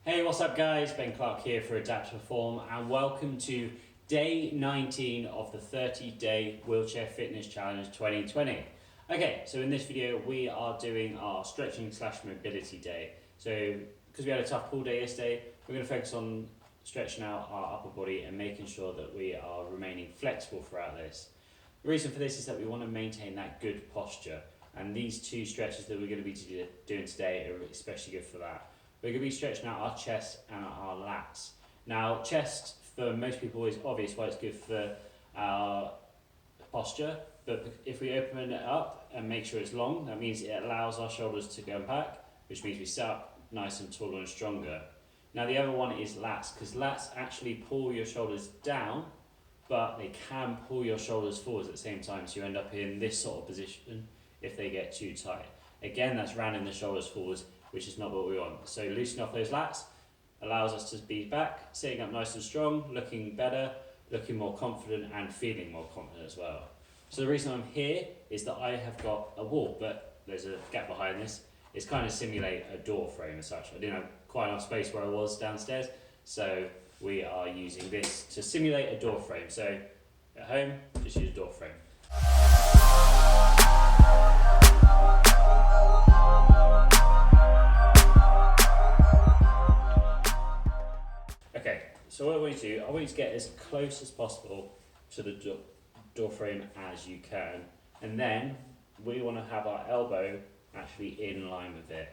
Hey, what's up guys? Ben Clark here for Adapt to Perform and welcome to day 19 of the 30-day Wheelchair Fitness Challenge 2020. Okay, so in this video we are doing our stretching / mobility day. So because we had a tough pull day yesterday, we're going to focus on stretching out our upper body and making sure that we are remaining flexible throughout this. The reason for this is that we want to maintain that good posture, and these two stretches that we're going to be doing today are especially good for that. We're going to be stretching out our chest and our lats. Now, chest for most people is obvious why it's good for our posture, but if we open it up and make sure it's long, that means it allows our shoulders to go back, which means we sit up nice and taller and stronger. Now, the other one is lats, because lats actually pull your shoulders down, but they can pull your shoulders forwards at the same time, so you end up in this sort of position if they get too tight. Again, that's rounding the shoulders forwards, which is not what we want. So loosening off those lats allows us to be back, sitting up nice and strong, looking better, looking more confident and feeling more confident as well. So the reason I'm here is that I have got a wall, but there's a gap behind this. It's kind of simulate a door frame as such. I didn't have quite enough space where I was downstairs, so we are using this to simulate a door frame. So at home, just use a door frame. Okay, so what I want you to do, I want you to get as close as possible to the door frame as you can, and then we want to have our elbow actually in line with it.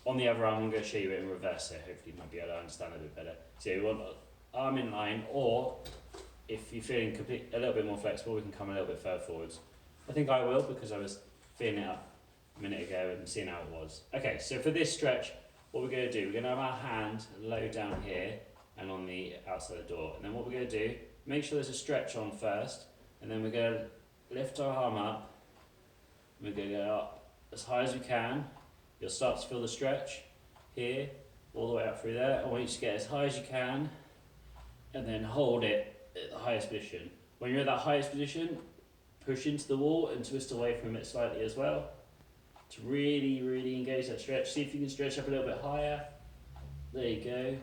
On the other arm, I'm going to show you it in reverse, so hopefully you might be able to understand it a bit better. So we want arm in line, or if you're feeling a little bit more flexible, we can come a little bit further forwards. I think I will, because I was feeling it up a minute ago and seeing how it was. Okay, so for this stretch, what we're going to do, we're going to have our hand low down here and on the outside of the door. And then what we're going to do, make sure there's a stretch on first, and then we're going to lift our arm up. We're going to go up as high as we can. You'll start to feel the stretch here, all the way up through there. I want you to get as high as you can, and then hold it at the highest position. When you're at that highest position, push into the wall and twist away from it slightly as well, to really engage that stretch. See if you can stretch up a little bit higher. There you go.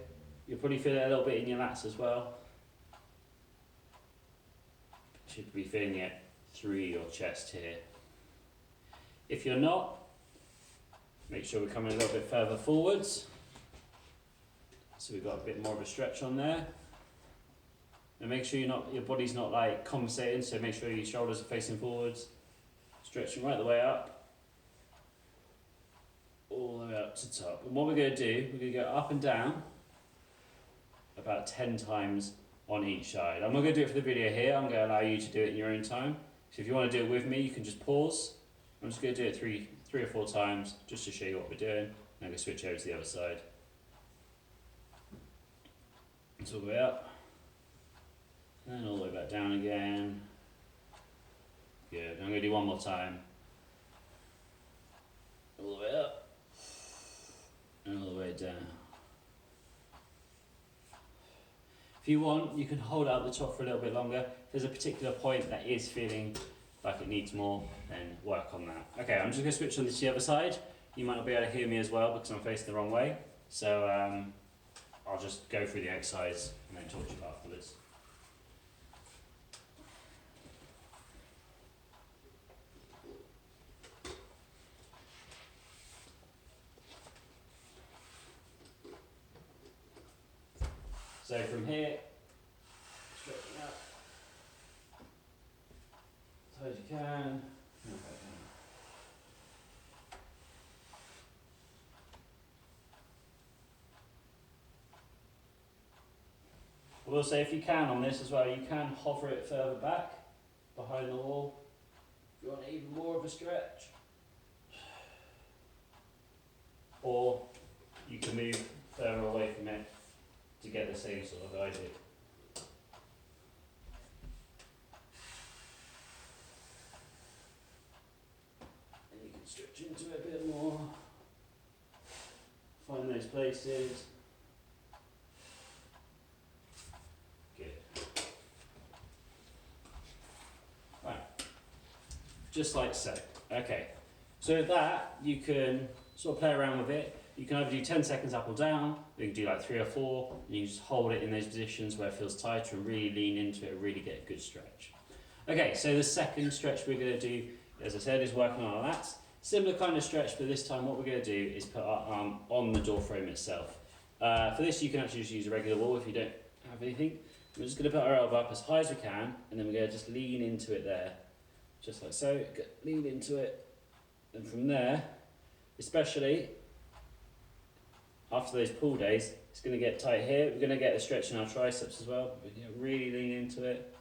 You'll probably feel it a little bit in your lats as well. You should be feeling it through your chest here. If you're not, make sure we're coming a little bit further forwards. So we've got a bit more of a stretch on there. And make sure your body's not like compensating, so make sure your shoulders are facing forwards. Stretching right the way up. All the way up to top. And what we're going to do, we're going to go up and down about 10 times on each side. I'm not going to do it for the video here, I'm going to allow you to do it in your own time. So if you want to do it with me, you can just pause. I'm just going to do it three or four times just to show you what we're doing. And I'm going to switch over to the other side. It's all the way up. And all the way back down again. Good. I'm going to do one more time. All the way up. And all the way down. If you want, you can hold out the top for a little bit longer. If there's a particular point that is feeling like it needs more, then work on that. Okay, I'm just going to switch on to the other side. You might not be able to hear me as well because I'm facing the wrong way. So I'll just go through the exercise and then talk to you afterwards. So from here, stretching up as high as you can. I will say if you can on this as well, you can hover it further back behind the wall if you want even more of a stretch. Or you can move further away from it to get the same sort of idea. And you can stretch into it a bit more. Find those places. Good. Right. Just like so. Okay. So with that, you can sort of play around with it. You can either do 10 seconds up or down, or you can do like 3 or 4, and you just hold it in those positions where it feels tighter and really lean into it and really get a good stretch. Okay, so the second stretch we're going to do, as I said, is working on our lats. Similar kind of stretch, but this time what we're going to do is put our arm on the door frame itself. For this, you can actually just use a regular wall if you don't have anything. We're just going to put our elbow up as high as we can, and then we're going to just lean into it there, just like so. Lean into it, and from there, especially after those pull days, it's going to get tight here. We're going to get a stretch in our triceps as well. We're going to really lean into it,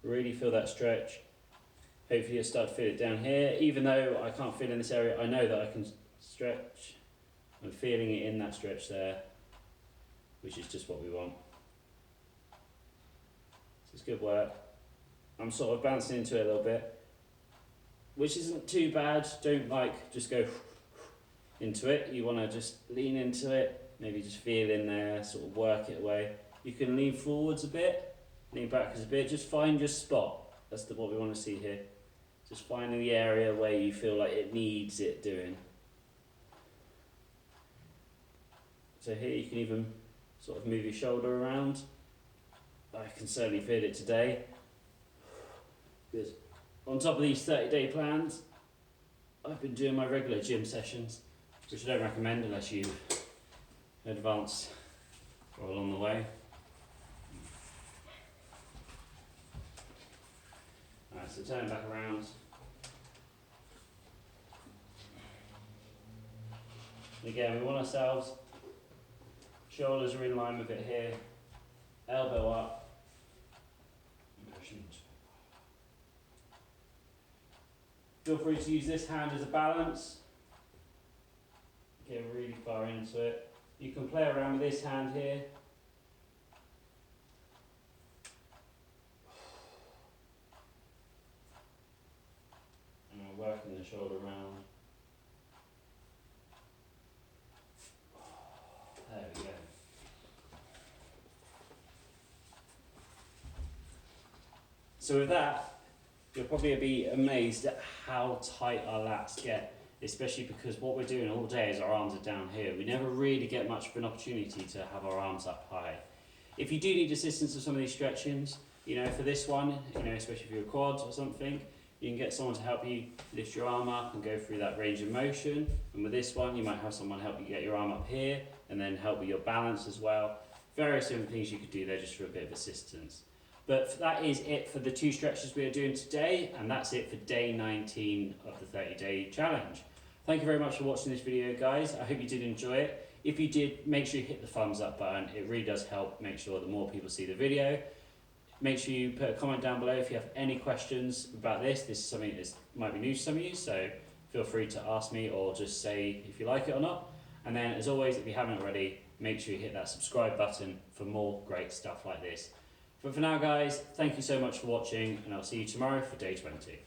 really feel that stretch. Hopefully you'll start to feel it down here. Even though I can't feel in this area, I know that I can stretch. I'm feeling it in that stretch there, which is just what we want. So it's good work. I'm sort of bouncing into it a little bit, which isn't too bad. Don't just go into it. You want to just lean into it, maybe just feel in there, sort of work it away. You can lean forwards a bit, lean backwards a bit, just find your spot. That's what we want to see here. Just finding the area where you feel like it needs it doing. So here you can even sort of move your shoulder around. I can certainly feel it today. Good. On top of these 30-day plans, I've been doing my regular gym sessions, which I don't recommend unless you advance or along the way. Alright, so turn back around. Again, we want ourselves, shoulders are in line with it here, elbow up. Feel free to use this hand as a balance. Get really far into it. You can play around with this hand here. And we're working the shoulder round. There we go. So with that, you'll probably be amazed at how tight our lats get, especially because what we're doing all day is our arms are down here. We never really get much of an opportunity to have our arms up high. If you do need assistance with some of these stretchings, for this one, especially for your quads or something, you can get someone to help you lift your arm up and go through that range of motion. And with this one, you might have someone help you get your arm up here and then help with your balance as well. Various different things you could do there just for a bit of assistance. But that is it for the 2 stretches we are doing today, and that's it for day 19 of the 30-day challenge. Thank you very much for watching this video, guys. I hope you did enjoy it. If you did, make sure you hit the thumbs up button. It really does help make sure that more people see the video. Make sure you put a comment down below if you have any questions about this. This is something that might be new to some of you, so feel free to ask me or just say if you like it or not. And then, as always, if you haven't already, make sure you hit that subscribe button for more great stuff like this. But for now, guys, thank you so much for watching, and I'll see you tomorrow for day 20.